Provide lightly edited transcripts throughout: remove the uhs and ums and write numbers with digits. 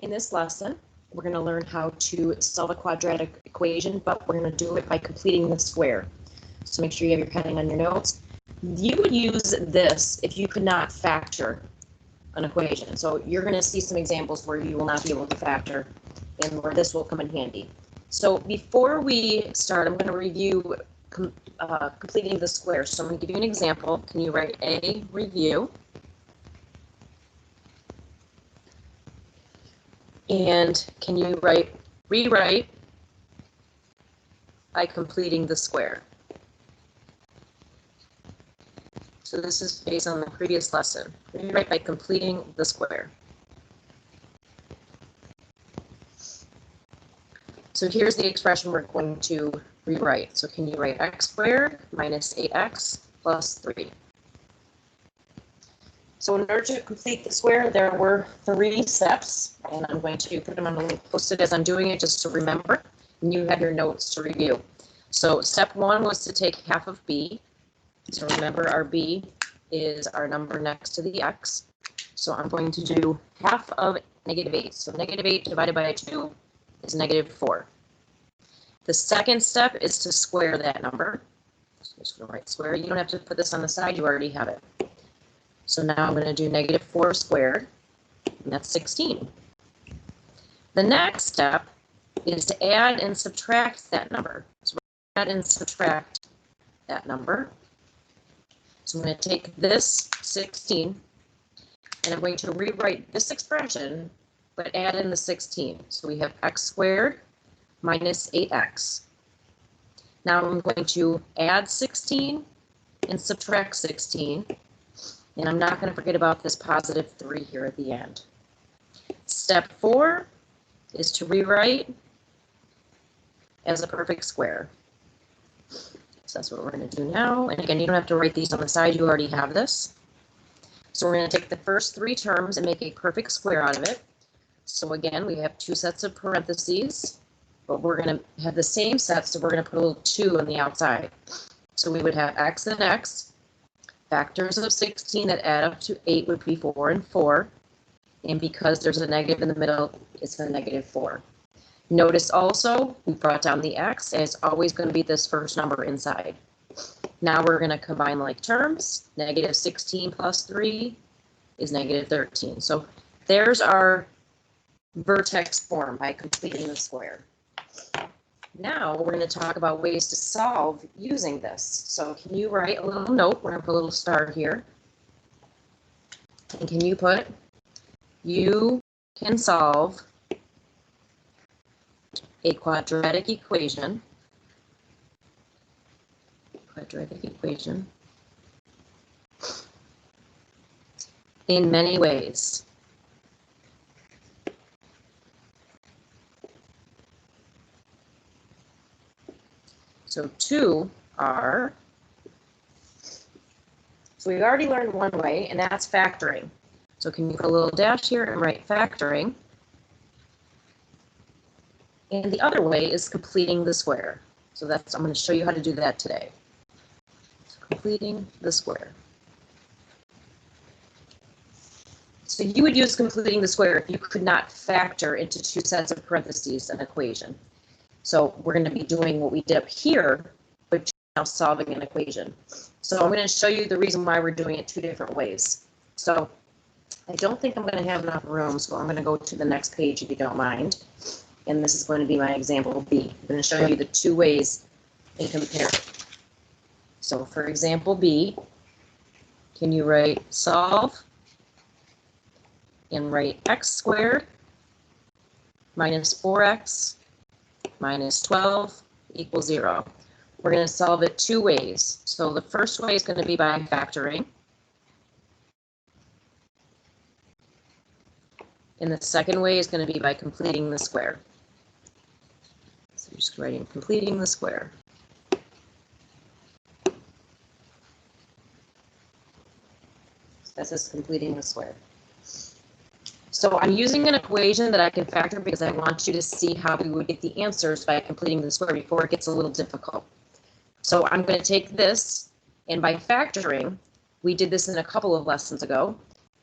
In this lesson, we're going to learn how to solve a quadratic equation, but we're going to do it by completing the square. So make sure you have your pen on your notes. You would use this if you could not factor an equation. So you're going to see some examples where you will not be able to factor and where this will come in handy. So before we start, I'm going to review completing the square. So I'm going to give you an example. Can you write a review? And can you rewrite by completing the square? So this is based on the previous lesson. Rewrite by completing the square. So here's the expression we're going to rewrite. So can you write x squared minus 8x plus 3? So in order to complete the square, there were 3 steps, and I'm going to put them on the post-it as I'm doing it just to remember, and you have your notes to review. So step 1 was to take half of b. So remember, our b is our number next to the x. So I'm going to do half of negative 8. So negative 8 divided by 2 is negative 4. The second step is to square that number. So I'm just going to write square. You don't have to put this on the side. You already have it. So now I'm going to do negative 4 squared, and that's 16. The next step is to add and subtract that number. So add and subtract that number. So I'm going to take this 16, and I'm going to rewrite this expression, but add in the 16. So we have x squared minus 8x. Now I'm going to add 16 and subtract 16. And I'm not going to forget about this positive 3 here at the end. Step 4 is to rewrite as a perfect square. So that's what we're going to do now. And again, you don't have to write these on the side. You already have this. So we're going to take the first 3 terms and make a perfect square out of it. So again, we have 2 sets of parentheses, but we're going to have the same set, so we're going to put a little 2 on the outside. So we would have x and x. Factors of 16 that add up to 8 would be 4 and 4. And because there's a negative in the middle, it's a negative 4. Notice also, we brought down the x, and it's always going to be this first number inside. Now we're going to combine like terms. Negative 16 plus 3 is negative 13. So there's our vertex form by completing the square. Now we're going to talk about ways to solve using this. So can you write a little note? We're going to put a little star here. And can you put, you can solve a quadratic equation in many ways. So 2 are, so we already learned one way, and that's factoring. So can you put a little dash here and write factoring? And the other way is completing the square. So that's, I'm going to show you how to do that today. So completing the square. So you would use completing the square if you could not factor into 2 sets of parentheses an equation. So we're going to be doing what we did up here, but now solving an equation. So I'm going to show you the reason why we're doing it 2 different ways. So I don't think I'm going to have enough room, so I'm going to go to the next page if you don't mind. And this is going to be my example B. I'm going to show you the 2 ways and compare it. So for example B, can you write solve and write x squared minus 4x minus 12 equals 0. We're going to solve it 2 ways. So the first way is going to be by factoring. And the second way is going to be by completing the square. So just writing completing the square. So this is completing the square. So I'm using an equation that I can factor because I want you to see how we would get the answers by completing the square before it gets a little difficult. So I'm going to take this, and by factoring, we did this in a couple of lessons ago.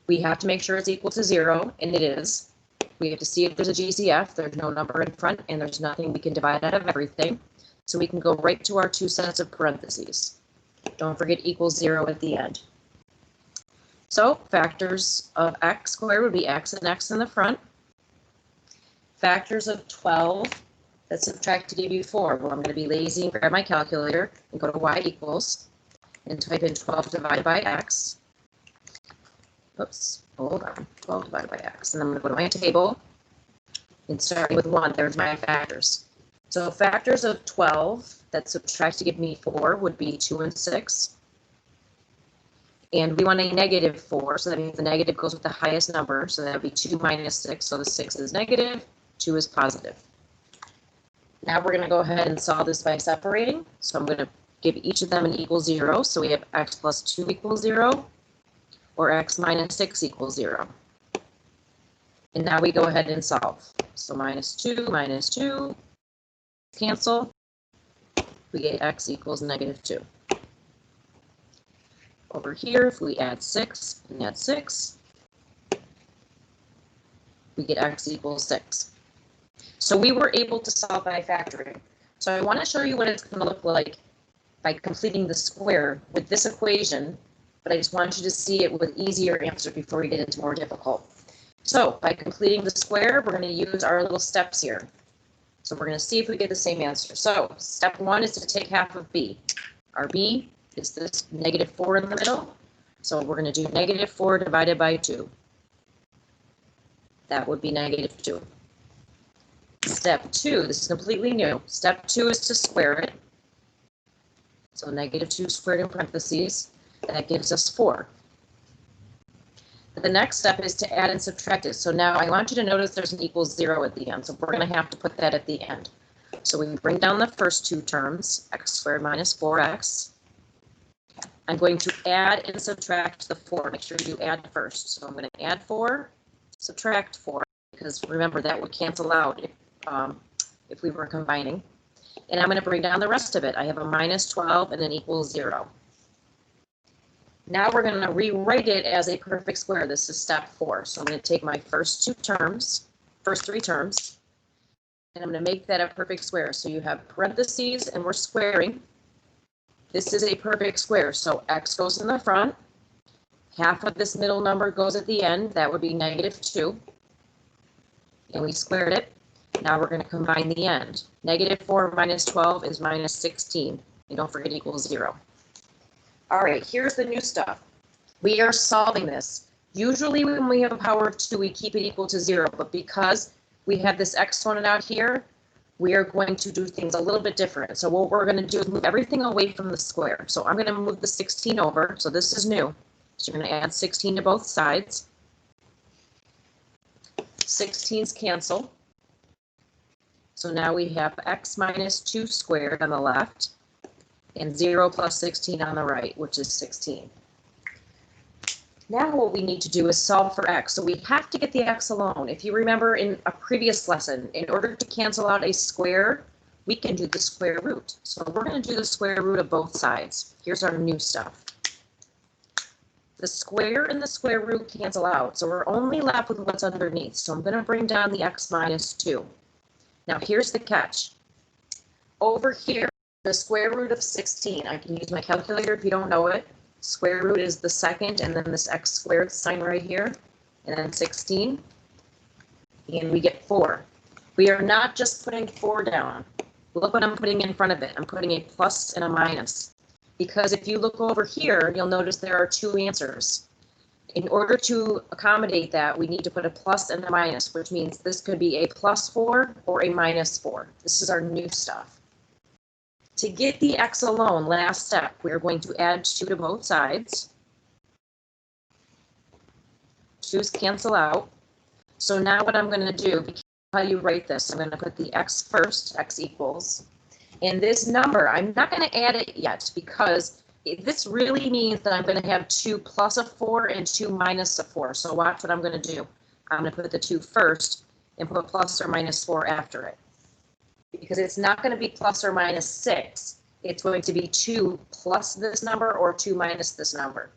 We have to make sure it's equal to 0, and it is. We have to see if there's a GCF. There's no number in front, and there's nothing we can divide out of everything. So we can go right to our two sets of parentheses. Don't forget equals 0 at the end. So factors of x squared would be x and x in the front. Factors of 12 that subtract to give you 4. Well, I'm going to be lazy and grab my calculator and go to y equals and type in 12 divided by x. Oops, hold on, 12 divided by x. And I'm going to go to my table and starting with 1, there's my factors. So factors of 12 that subtract to give me 4 would be 2 and 6. And we want a negative 4, so that means the negative goes with the highest number. So that would be 2 minus 6. So the 6 is negative, 2 is positive. Now we're going to go ahead and solve this by separating. So I'm going to give each of them an equal 0. So we have x plus 2 equals 0, or x minus 6 equals 0. And now we go ahead and solve. So minus 2, cancel. We get x equals negative 2. Over here, if we add 6 and add 6, we get x equals 6. So we were able to solve by factoring. So I want to show you what it's going to look like by completing the square with this equation, but I just want you to see it with easier answers before we get into more difficult. So by completing the square, we're going to use our little steps here. So we're going to see if we get the same answer. So step 1 is to take half of b. Our b is this negative 4 in the middle. So we're going to do negative 4 divided by 2. That would be negative 2. Step 2, this is completely new. Step 2 is to square it. So negative 2 squared in parentheses. That gives us 4. The next step is to add and subtract it. So now I want you to notice there's an equals 0 at the end. So we're going to have to put that at the end. So we bring down the first two terms, x squared minus 4x. I'm going to add and subtract the 4. Make sure you add first. So I'm going to add 4, subtract 4, because remember that would cancel out if we were combining. And I'm going to bring down the rest of it. I have a minus 12 and an equals 0. Now we're going to rewrite it as a perfect square. This is step 4. So I'm going to take my first three terms, and I'm going to make that a perfect square. So you have parentheses and we're squaring. This is a perfect square. So x goes in the front. Half of this middle number goes at the end. That would be negative 2. And we squared it. Now we're going to combine the end. Negative 4 minus 12 is minus 16. And don't forget equals 0. All right, here's the new stuff. We are solving this. Usually when we have a power of 2, we keep it equal to 0. But because we have this exponent out here, we are going to do things a little bit different. So what we're going to do is move everything away from the square. So I'm going to move the 16 over. So this is new. So you're going to add 16 to both sides. 16s cancel. So now we have x minus 2 squared on the left and 0 plus 16 on the right, which is 16. Now what we need to do is solve for x. So we have to get the x alone. If you remember in a previous lesson, in order to cancel out a square, we can do the square root. So we're going to do the square root of both sides. Here's our new stuff. The square and the square root cancel out, so we're only left with what's underneath. So I'm going to bring down the x minus 2. Now here's the catch. Over here, the square root of 16. I can use my calculator if you don't know it. Square root is the second, and then this x squared sign right here, and then 16. And we get 4. We are not just putting 4 down. Look what I'm putting in front of it. I'm putting a plus and a minus. Because if you look over here, you'll notice there are 2 answers. In order to accommodate that, we need to put a plus and a minus, which means this could be a plus 4 or a minus 4. This is our new stuff. To get the x alone, last step, we're going to add 2 to both sides. 2's cancel out. So now what I'm going to do, because how you write this, I'm going to put the x first, x equals. And this number, I'm not going to add it yet because this really means that I'm going to have 2 plus a 4 and 2 minus a 4. So watch what I'm going to do. I'm going to put the 2 first and put plus or minus 4 after it. Because it's not going to be plus or minus 6. It's going to be 2 plus this number or 2 minus this number.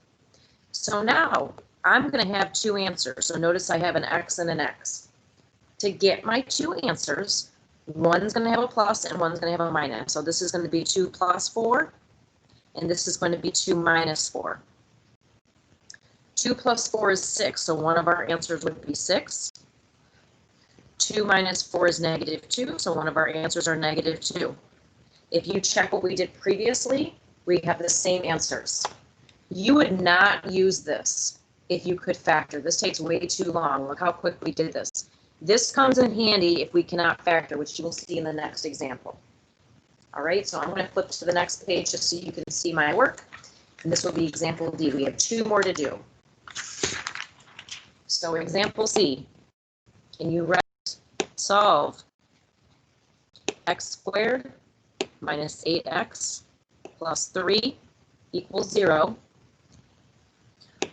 So now I'm going to have 2 answers. So notice I have an x and an x. to get my two answers, one's going to have a plus and one's going to have a minus. So this is going to be 2 plus 4, and this is going to be 2 minus 4. 2 plus 4 is 6, so one of our answers would be 6. 2 minus 4 is negative 2, so one of our answers are negative 2. If you check what we did previously, we have the same answers. You would not use this if you could factor. This takes way too long. Look how quick we did this. This comes in handy if we cannot factor, which you will see in the next example. All right, so I'm going to flip to the next page just so you can see my work. And this will be example D. We have 2 more to do. So example C, can you write solve x squared minus 8x plus 3 equals 0.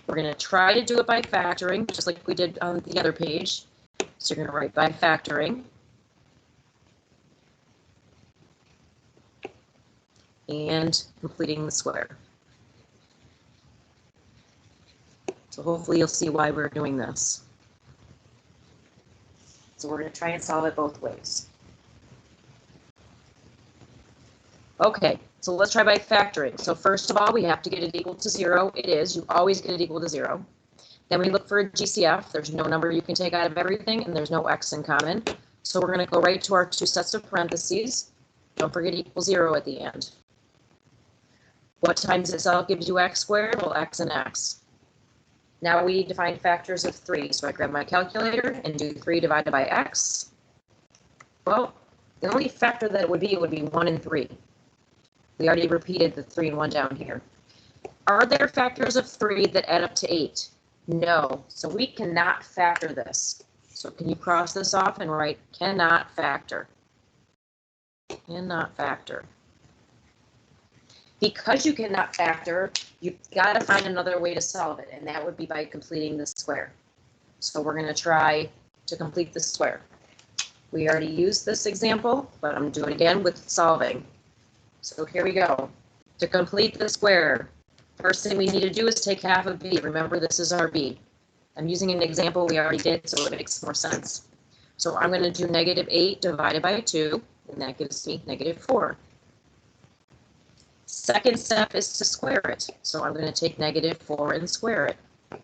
We're going to try to do it by factoring, just like we did on the other page. So you're going to write by factoring. And completing the square. So hopefully you'll see why we're doing this. So we're going to try and solve it both ways. Okay, so let's try by factoring. So first of all, we have to get it equal to 0. It is. You always get it equal to 0. Then we look for a GCF. There's no number you can take out of everything, and there's no x in common. So we're going to go right to our 2 sets of parentheses. Don't forget equal 0 at the end. What times itself gives you x squared? Well, x and x. Now we need to find factors of 3. So I grab my calculator and do 3 divided by x. Well, the only factor that it would be 1 and 3. We already repeated the 3 and 1 down here. Are there factors of 3 that add up to 8? No. So we cannot factor this. So can you cross this off and write cannot factor? Cannot factor. Because you cannot factor, you've got to find another way to solve it, and that would be by completing the square. So we're going to try to complete the square. We already used this example, but I'm doing it again with solving. So here we go. To complete the square, first thing we need to do is take half of b. Remember, this is our b. I'm using an example we already did, so it makes more sense. So I'm going to do negative 8 divided by 2, and that gives me negative 4. Second step is to square it. So I'm going to take negative 4 and square it.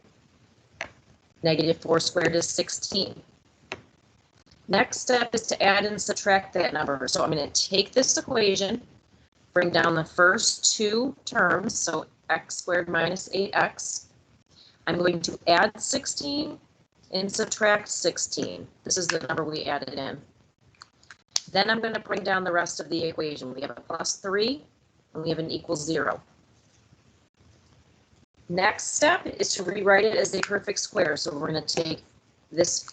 Negative 4 squared is 16. Next step is to add and subtract that number. So I'm going to take this equation, bring down the first 2 terms, so x squared minus 8x. I'm going to add 16 and subtract 16. This is the number we added in. Then I'm going to bring down the rest of the equation. We have a plus 3, and we have an equals 0. Next step is to rewrite it as a perfect square. So we're going to take this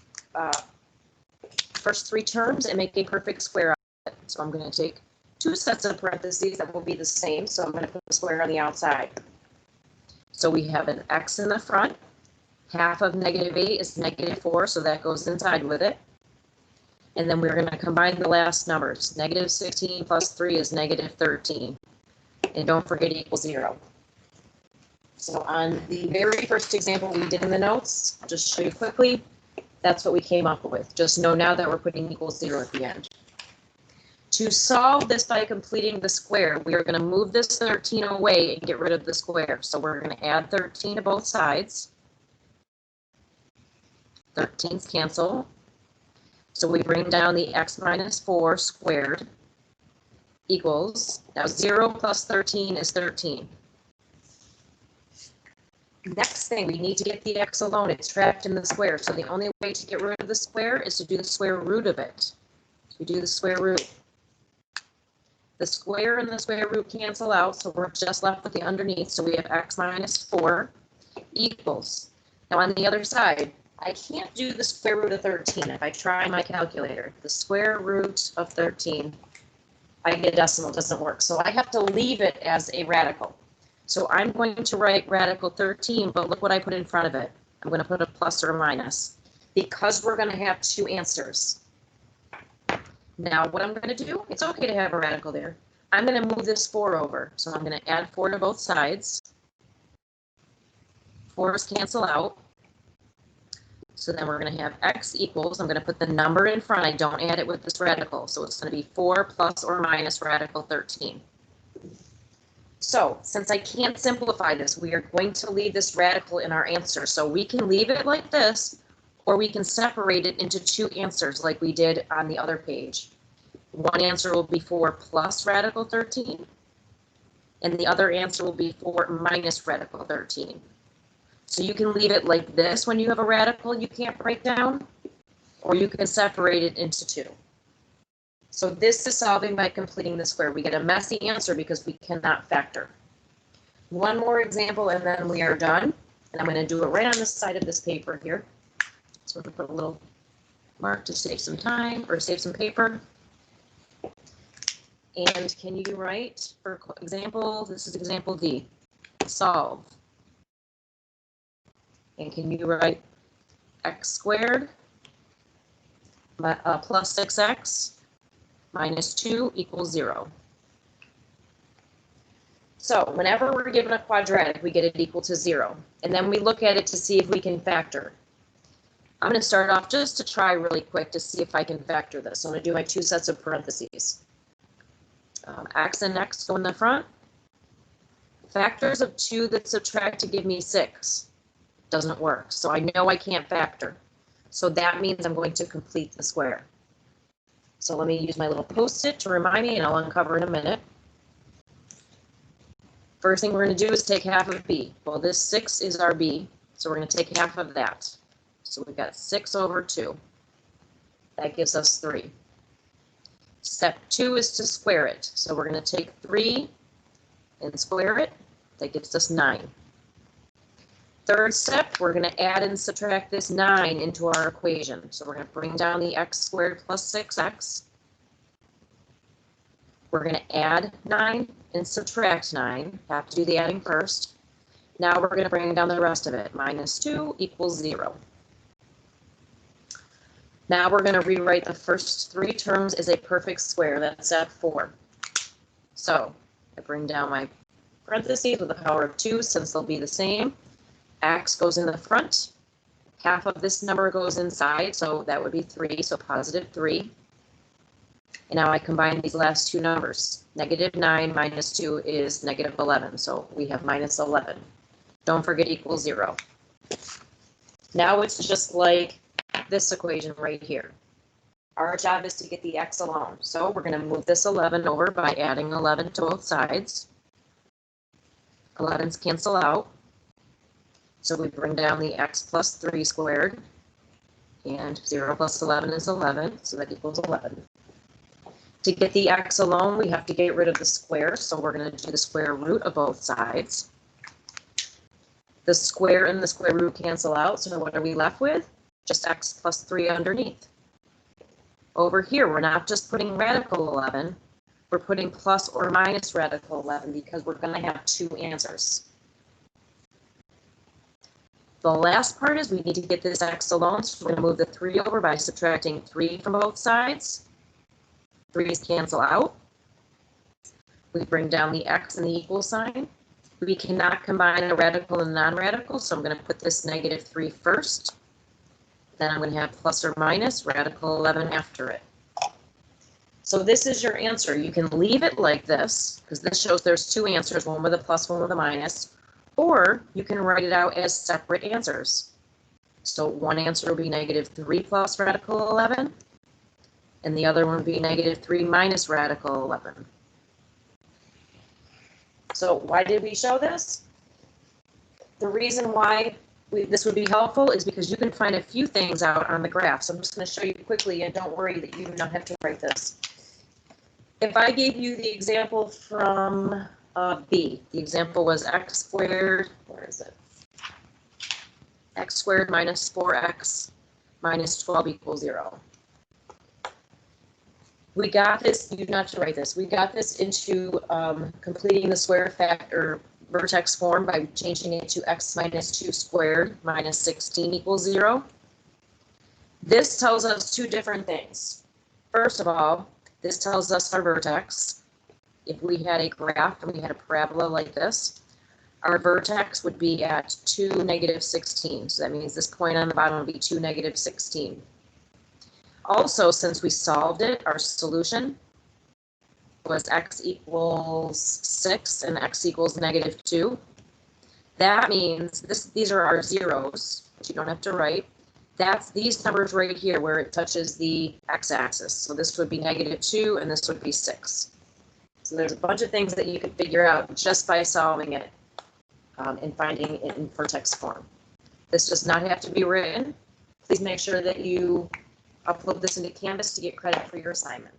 first 3 terms and make a perfect square out of it. So I'm going to take 2 sets of parentheses that will be the same. So I'm going to put the square on the outside. So we have an x in the front. Half of negative 8 is negative 4, so that goes inside with it. And then we're going to combine the last numbers. Negative 16 plus 3 is negative 13. And don't forget equals 0. So on the very first example we did in the notes, I'll just show you quickly, that's what we came up with. Just know now that we're putting equals 0 at the end. To solve this by completing the square, we are going to move this 13 away and get rid of the square. So we're going to add 13 to both sides. 13's cancel. So we bring down the x minus 4 squared equals, now 0 plus 13 is 13. Next thing, we need to get the x alone. It's trapped in the square. So the only way to get rid of the square is to do the square root of it. We do the square root. The square and the square root cancel out, so we're just left with the underneath. So we have x minus 4 equals. Now on the other side, I can't do the square root of 13 if I try my calculator. The square root of 13, I get a decimal, doesn't work. So I have to leave it as a radical. So I'm going to write radical 13, but look what I put in front of it. I'm going to put a plus or a minus because we're going to have 2 answers. Now what I'm going to do, it's okay to have a radical there. I'm going to move this 4 over. So I'm going to add 4 to both sides. 4's cancel out. So then we're going to have x equals, I'm going to put the number in front, I don't add it with this radical, so it's going to be 4 plus or minus radical 13. So since I can't simplify this, we are going to leave this radical in our answer. So we can leave it like this, or we can separate it into two answers like we did on the other page. One answer will be 4 plus radical 13, and the other answer will be 4 minus radical 13. So you can leave it like this when you have a radical you can't break down, or you can separate it into two. So this is solving by completing the square. We get a messy answer because we cannot factor. One more example and then we are done. And I'm going to do it right on the side of this paper here. So I'm going to put a little mark to save some time or save some paper. And can you write, for example, this is example D, solve. And can you write x squared plus 6x minus 2 equals 0. So whenever we're given a quadratic, we get it equal to 0. And then we look at it to see if we can factor. I'm going to start off just to try really quick to see if I can factor this. So I'm going to do my two sets of parentheses. X and x go in the front. Factors of 2 that subtract to give me 6. Doesn't work. So I know I can't factor. So that means I'm going to complete the square. So let me use my little post-it to remind me, and I'll uncover in a minute. First thing we're going to do is take half of b. Well, this 6 is our b, so we're going to take half of that. So we've got 6 over 2. That gives us 3. Step 2 is to square it. So we're going to take 3 and square it. That gives us 9. Third step, we're going to add and subtract this 9 into our equation. So we're going to bring down the x squared plus 6x. We're going to add 9 and subtract 9. Have to do the adding first. Now we're going to bring down the rest of it. Minus 2 equals 0. Now we're going to rewrite the first 3 terms as a perfect square. That's step 4. So I bring down my parentheses with the power of 2 since they'll be the same. X goes in the front. Half of this number goes inside, so that would be 3, so positive 3. And now I combine these last two numbers. Negative 9 minus 2 is negative 11, so we have minus 11. Don't forget equals 0. Now it's just like this equation right here. Our job is to get the x alone. So we're going to move this 11 over by adding 11 to both sides. 11's cancel out. So we bring down the x plus 3 squared, and 0 plus 11 is 11, so that equals 11. To get the x alone, we have to get rid of the square, so we're going to do the square root of both sides. The square and the square root cancel out, so what are we left with? Just x plus 3 underneath. Over here, we're not just putting radical 11, we're putting plus or minus radical 11 because we're going to have two answers. The last part is we need to get this x alone, so we're going to move the 3 over by subtracting 3 from both sides. 3's cancel out. We bring down the x and the equal sign. We cannot combine a radical and non-radical, so I'm going to put this negative 3 first. Then I'm going to have plus or minus radical 11 after it. So this is your answer. You can leave it like this, because this shows there's two answers, one with a plus, one with a minus. Or you can write it out as separate answers. So one answer will be negative 3 plus radical 11, and the other one would be negative 3 minus radical 11. So why did we show this? The reason why this would be helpful is because you can find a few things out on the graph. So I'm just going to show you quickly, and don't worry that you do not have to write this. If I gave you the example from B, the example was x squared, where is it? X squared minus 4x minus 12 equals 0. We got this, you do not have to write this, we got this into completing the square factor vertex form by changing it to x minus 2 squared minus 16 equals 0. This tells us two different things. First of all, this tells us our vertex. If we had a graph and we had a parabola like this, our vertex would be at 2, -16. So that means this point on the bottom would be 2, -16. Also, since we solved it, our solution was x equals 6 and x equals -2. That means these are our zeros, which you don't have to write. That's these numbers right here where it touches the x-axis. So this would be -2 and this would be 6. So there's a bunch of things that you could figure out just by solving it and finding it in vertex form. This does not have to be written. Please make sure that you upload this into Canvas to get credit for your assignment.